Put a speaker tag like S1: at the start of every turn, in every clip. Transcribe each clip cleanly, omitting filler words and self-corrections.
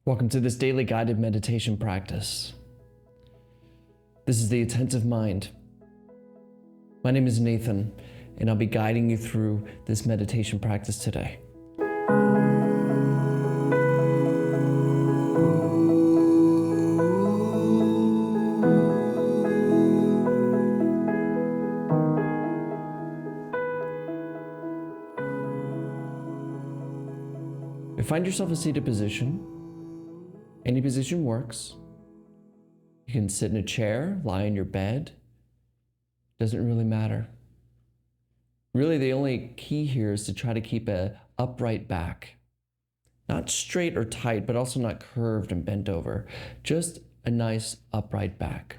S1: Welcome to this daily guided meditation practice. This is the Attentive Mind. My name is Nathan, and I'll be guiding you through this meditation practice today. Find yourself a seated position. Any position works. You can sit in a chair, lie in your bed. Doesn't really matter. Really, the only key here is to try to keep an upright back. Not straight or tight, but also not curved and bent over. Just a nice upright back.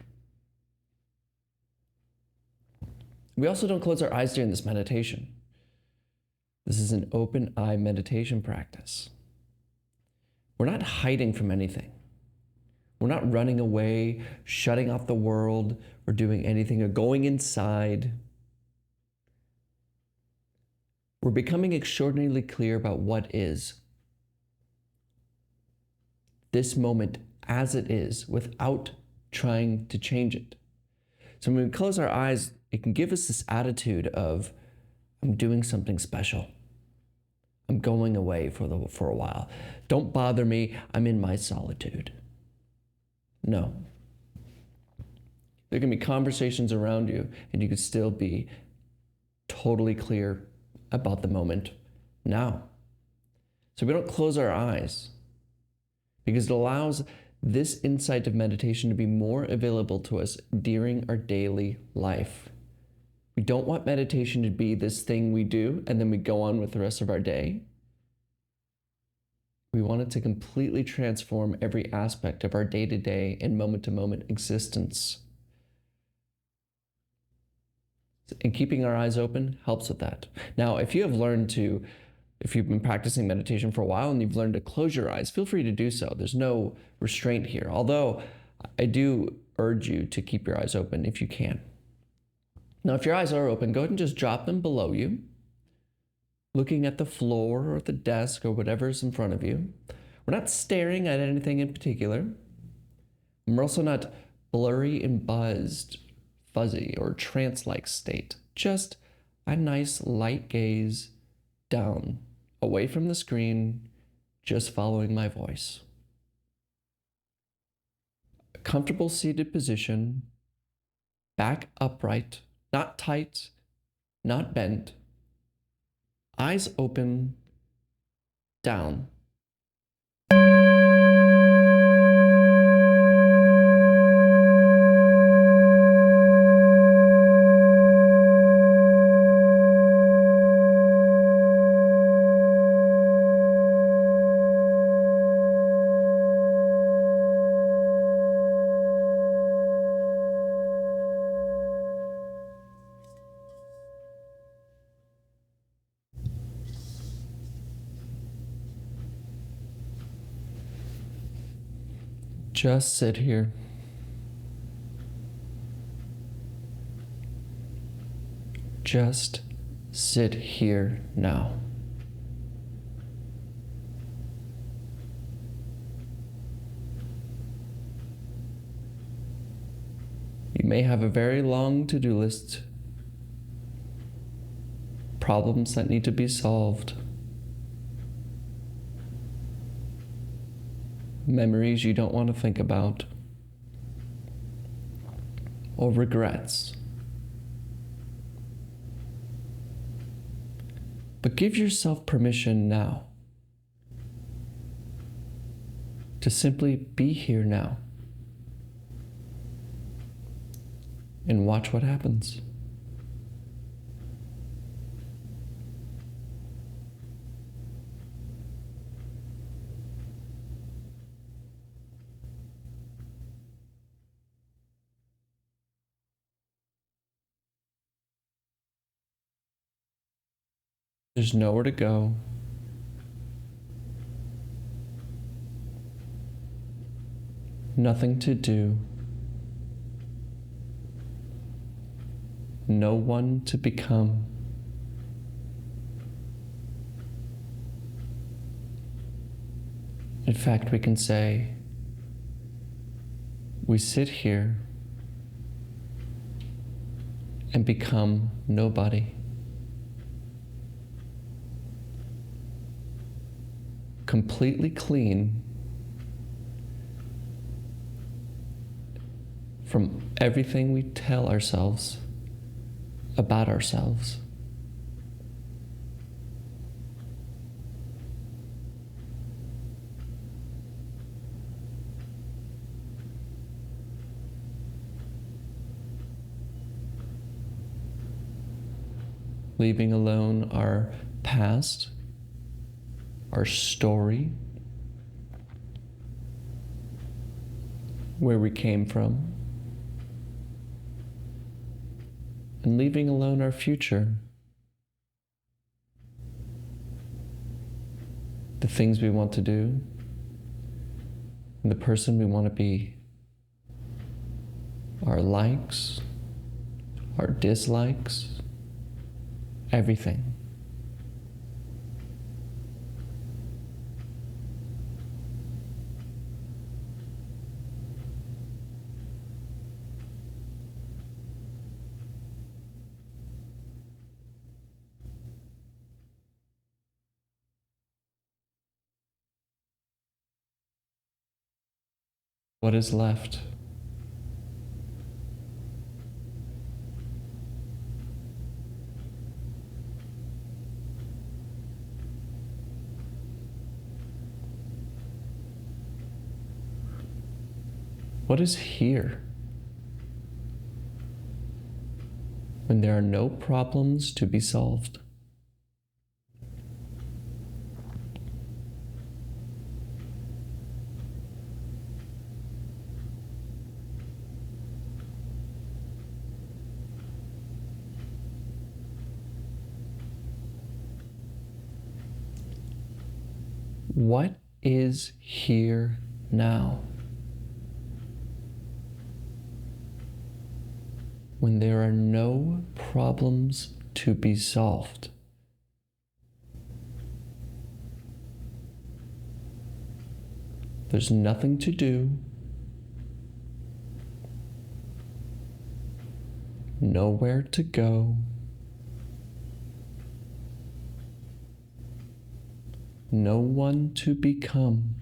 S1: We also don't close our eyes during this meditation. This is an open eye meditation practice. We're not hiding from anything. We're not running away, shutting off the world, or doing anything, or going inside. We're becoming extraordinarily clear about what is. This moment as it is, without trying to change it. So when we close our eyes, it can give us this attitude of, I'm doing something special. I'm going away for a while. Don't bother me. I'm in my solitude. No. There can be conversations around you, and you can still be totally clear about the moment now. So we don't close our eyes, because it allows this insight of meditation to be more available to us during our daily life. We don't want meditation to be this thing we do and then we go on with the rest of our day. We want it to completely transform every aspect of our day-to-day and moment-to-moment existence. And keeping our eyes open helps with that. Now, if you've been practicing meditation for a while and you've learned to close your eyes, feel free to do so. There's no restraint here. Although I do urge you to keep your eyes open if you can. Now, if your eyes are open, go ahead and just drop them below you, looking at the floor or the desk or whatever's in front of you. We're not staring at anything in particular. And we're also not blurry and buzzed, fuzzy, or trance-like state. Just a nice light gaze down, away from the screen, just following my voice. A comfortable seated position, back upright. Not tight, not bent. Eyes open, down. Just sit here. Just sit here now. You may have a very long to-do list, problems that need to be solved, memories you don't want to think about, or regrets. But give yourself permission now to simply be here now and watch what happens. There's nowhere to go. Nothing to do. No one to become. In fact, we can say, we sit here and become nobody. Completely clean from everything we tell ourselves about ourselves. Leaving alone our past, our story, where we came from, and leaving alone our future, the things we want to do, and the person we want to be, our likes, our dislikes, everything. What is left? What is here? When there are no problems to be solved. What is here now? When there are no problems to be solved. There's nothing to do, nowhere to go, no one to become.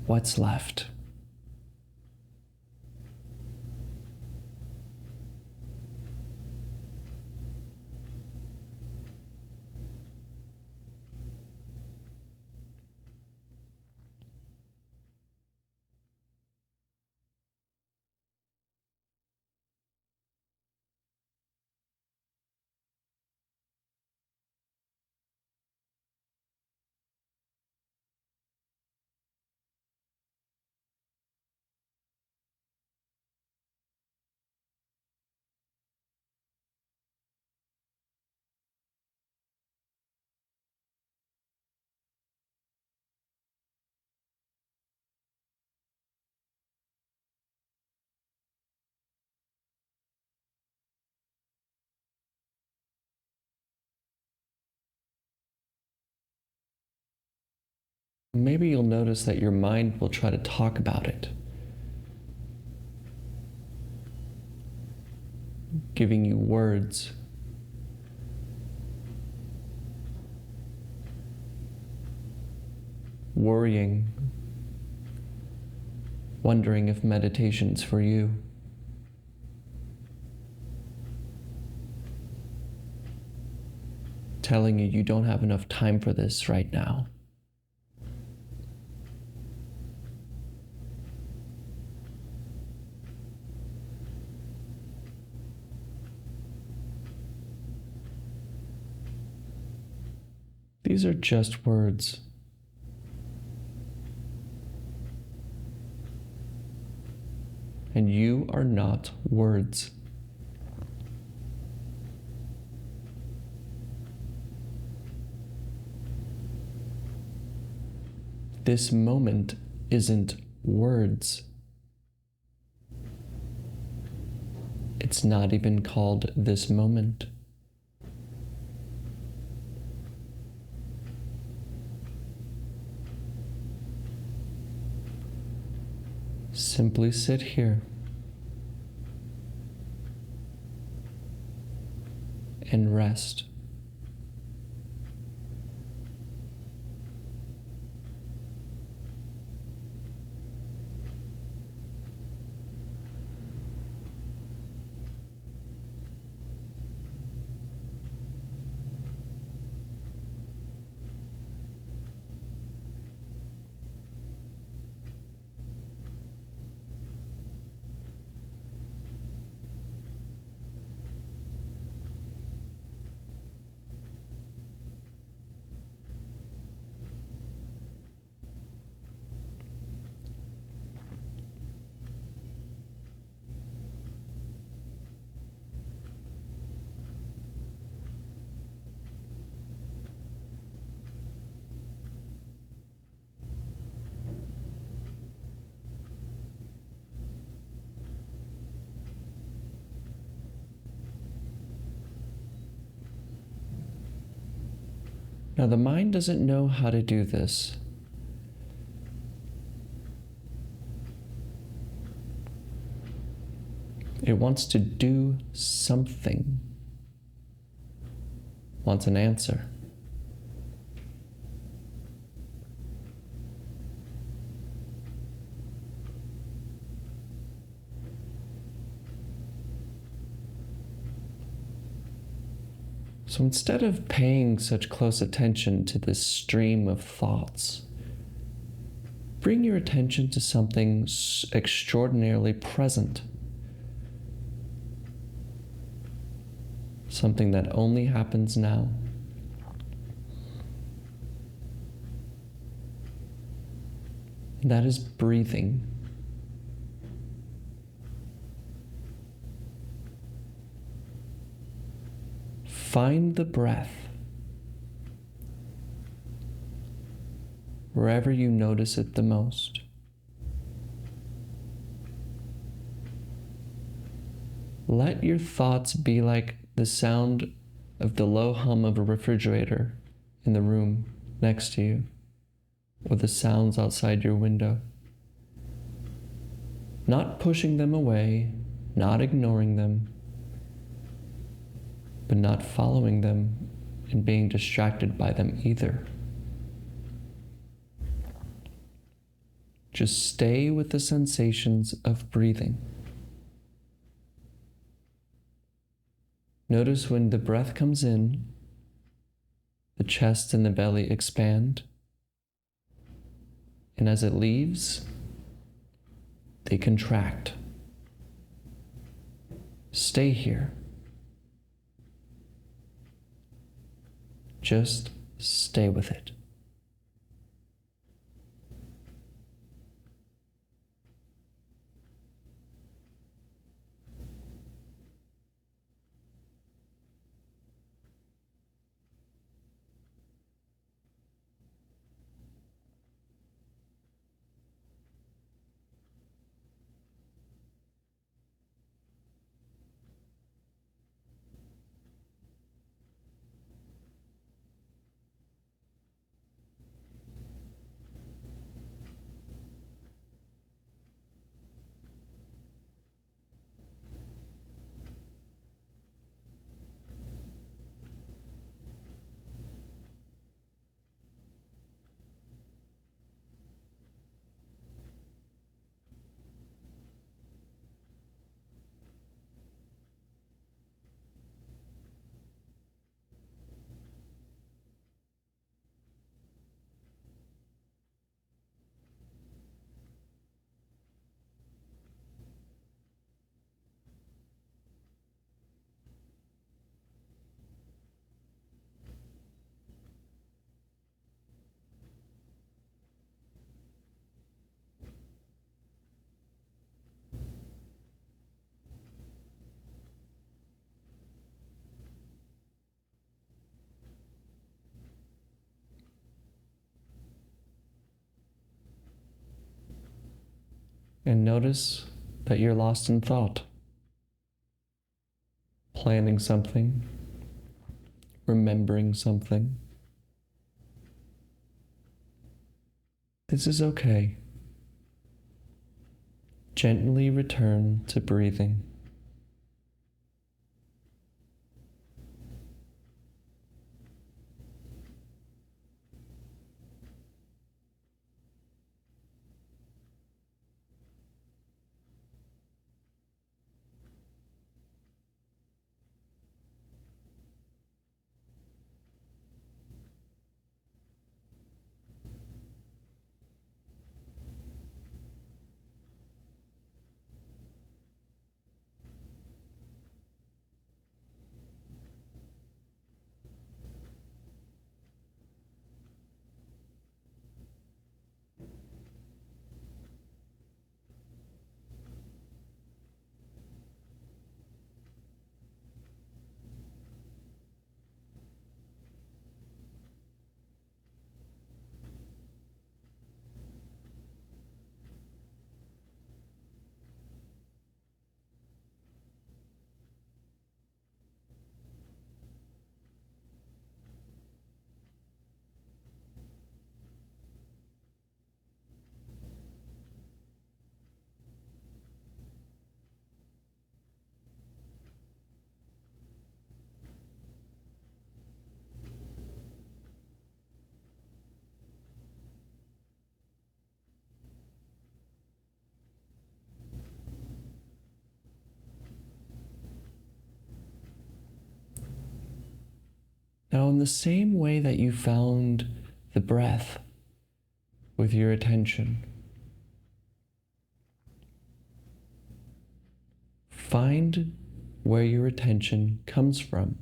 S1: What's left? Maybe you'll notice that your mind will try to talk about it, giving you words, worrying, wondering if meditation's for you. Telling you don't have enough time for this right now. These are just words. And you are not words. This moment isn't words. It's not even called this moment. Simply sit here and rest. Now, the mind doesn't know how to do this. It wants to do something, wants an answer. So instead of paying such close attention to this stream of thoughts, bring your attention to something extraordinarily present. Something that only happens now. And that is breathing. Find the breath wherever you notice it the most. Let your thoughts be like the sound of the low hum of a refrigerator in the room next to you, or the sounds outside your window. Not pushing them away, not ignoring them, but not following them and being distracted by them either. Just stay with the sensations of breathing. Notice when the breath comes in, the chest and the belly expand, and as it leaves, they contract. Stay here. Just stay with it. And notice that you're lost in thought, planning something, remembering something. This is okay. Gently return to breathing. Now, in the same way that you found the breath with your attention, find where your attention comes from.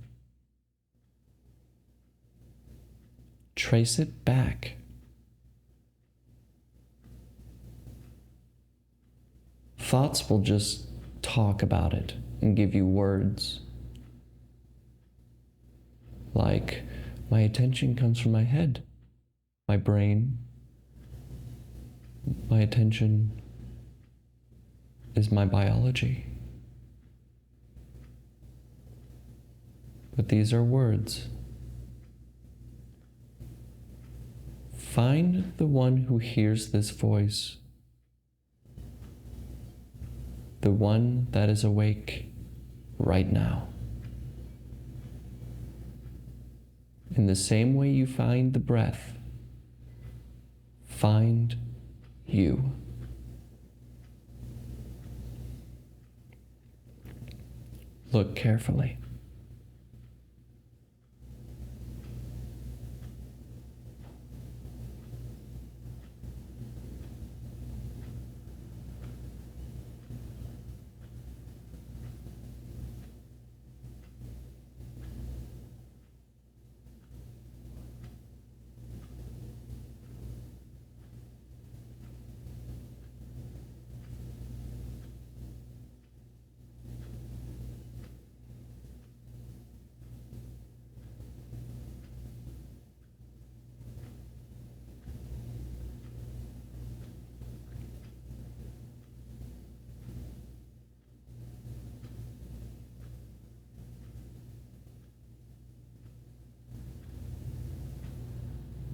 S1: Trace it back. Thoughts will just talk about it and give you words. Like, my attention comes from my head, my brain. My attention is my biology. But these are words. Find the one who hears this voice, the one that is awake right now. In the same way you find the breath, find you. Look carefully.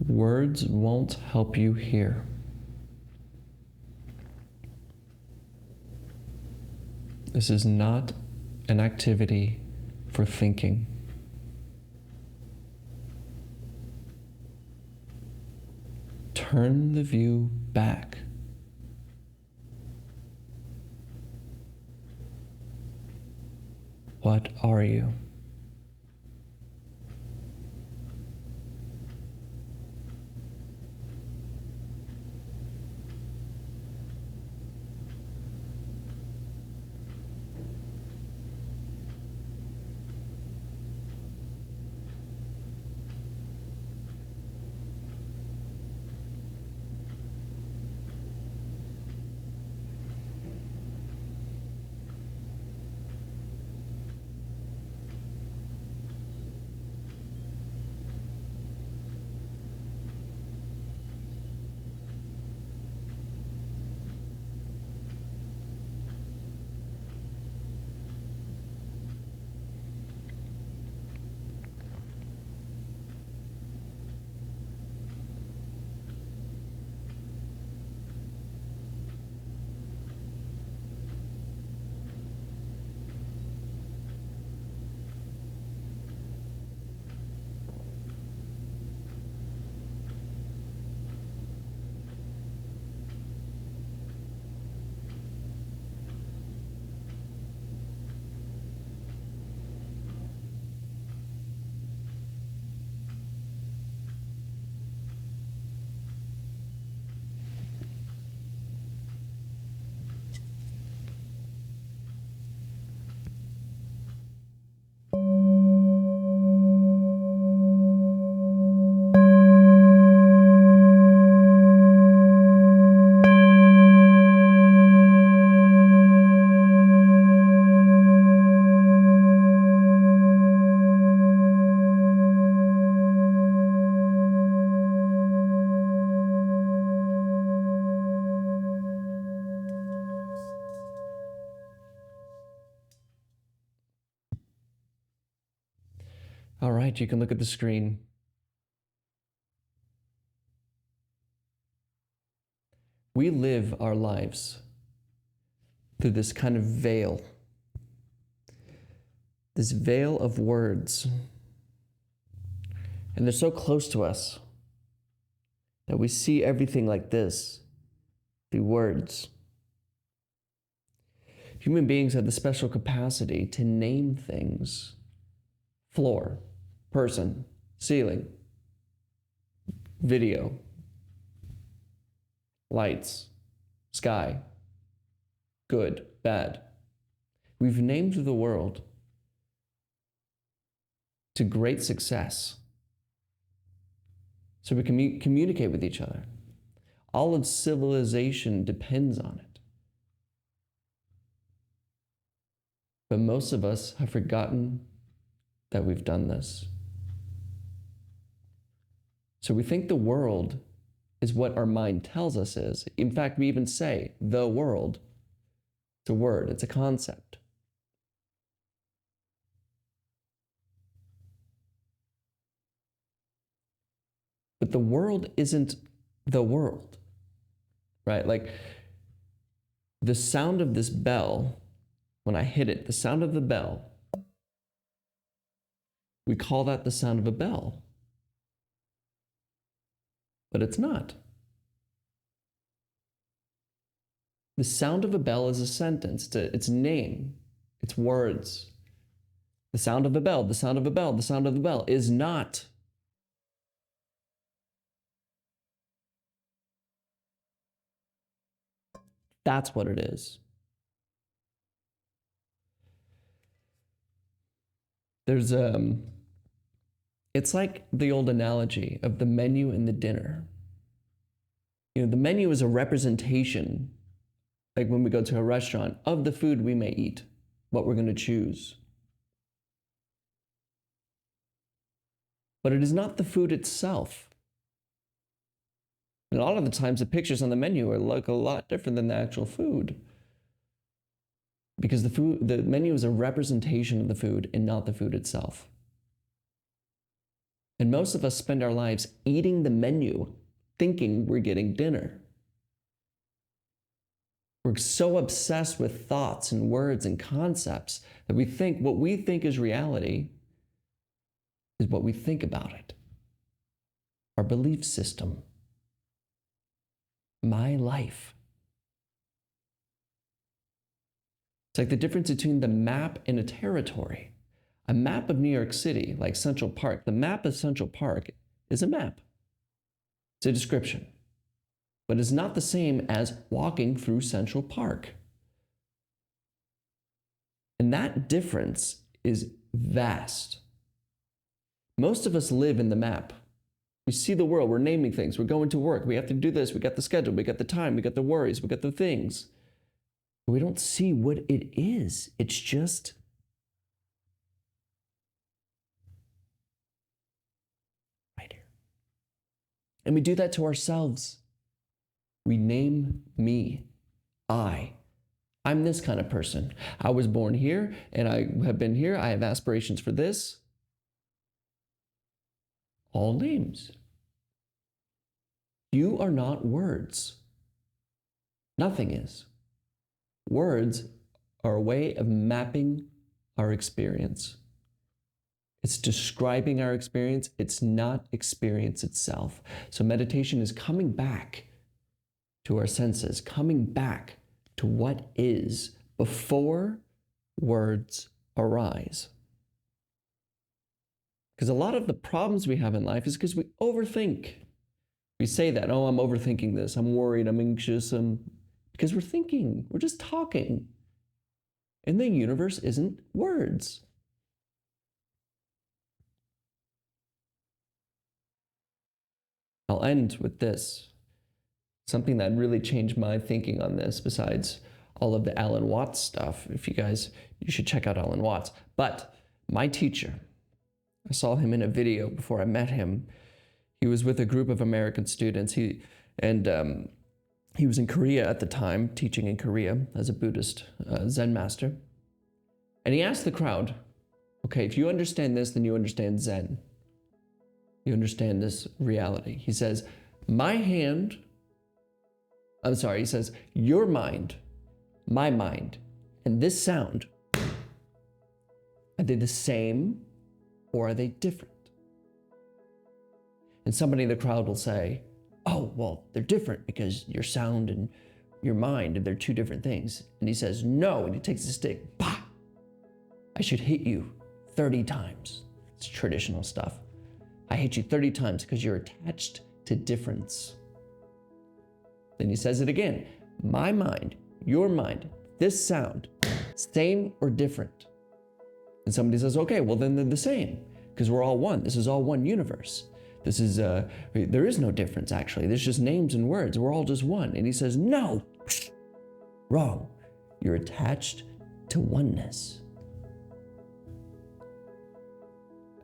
S1: Words won't help you hear. This is not an activity for thinking. Turn the view back. What are you? All right, you can look at the screen. We live our lives through this kind of veil, this veil of words. And they're so close to us that we see everything like this through words. Human beings have the special capacity to name things: floor, person, ceiling, video, lights, sky, good, bad. We've named the world to great success so we can communicate with each other. All of civilization depends on it. But most of us have forgotten that we've done this. So we think the world is what our mind tells us is. In fact, we even say the world. It's a word, it's a concept. But the world isn't the world, right? Like the sound of this bell, when I hit it, the sound of the bell, we call that the sound of a bell. But it's not. The sound of a bell is a sentence, it's a name, it's words. The sound of a bell, the sound of a bell, the sound of a bell is not. That's what it is. There's it's like the old analogy of the menu and the dinner. You know, the menu is a representation, like when we go to a restaurant, of the food we may eat, what we're going to choose. But it is not the food itself. And a lot of the times the pictures on the menu look a lot different than the actual food. Because the menu is a representation of the food and not the food itself. And most of us spend our lives eating the menu, thinking we're getting dinner. We're so obsessed with thoughts and words and concepts that we think what we think is reality is what we think about it. Our belief system. My life. It's like the difference between the map and a territory. A map of New York City, like Central Park, the map of Central Park is a map. It's a description. But it's not the same as walking through Central Park. And that difference is vast. Most of us live in the map. We see the world, we're naming things, we're going to work, we have to do this, we got the schedule, we got the time, we got the worries, we got the things. But we don't see what it is. It's just right here. And we do that to ourselves. We name me. I'm this kind of person. I was born here and I have been here. I have aspirations for this. All names. You are not words. Nothing is. Words are a way of mapping our experience. It's describing our experience. It's not experience itself. So meditation is coming back to our senses, coming back to what is before words arise. Because a lot of the problems we have in life is because we overthink. We say that, oh, I'm overthinking this, I'm worried, I'm anxious, because we're thinking, we're just talking. And the universe isn't words. I'll end with this. Something that really changed my thinking on this, besides all of the Alan Watts stuff. You should check out Alan Watts. But my teacher, I saw him in a video before I met him. He was with a group of American students. He was in Korea at the time, teaching in Korea as a Buddhist Zen master. And he asked the crowd, Okay, if you understand this, then you understand Zen. You understand this reality. He says, he says, your mind, my mind, and this sound, are they the same or are they different? And somebody in the crowd will say, oh, well, they're different because your sound and your mind, they're two different things. And he says, no, and he takes a stick, bah! I should hit you 30 times. It's traditional stuff. I hit you 30 times because you're attached to difference. Then he says it again, my mind, your mind, this sound, same or different? And somebody says, okay, well then they're the same because we're all one. This is all one universe. This is, there is no difference actually. There's just names and words. We're all just one. And he says, no, wrong. You're attached to oneness.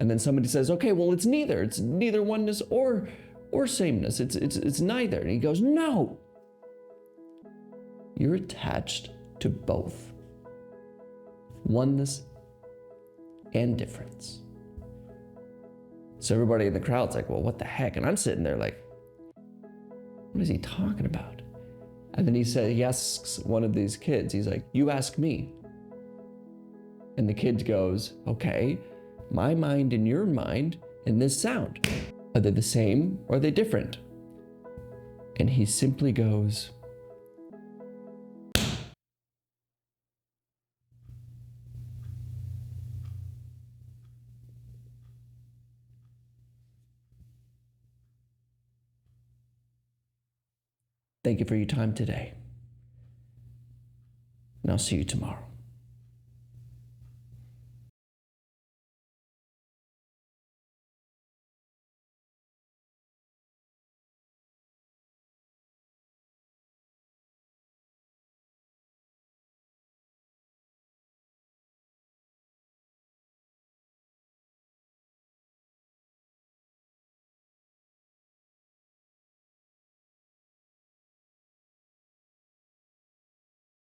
S1: And then somebody says, okay, well, it's neither. It's neither oneness or sameness. It's neither. And he goes, no. You're attached to both. Oneness and difference. So everybody in the crowd's like, well, what the heck? And I'm sitting there like, what is he talking about? And then he asks one of these kids, he's like, you ask me. And the kid goes, okay, my mind and your mind and this sound, are they the same or are they different? And he simply goes, thank you for your time today. And I'll see you tomorrow.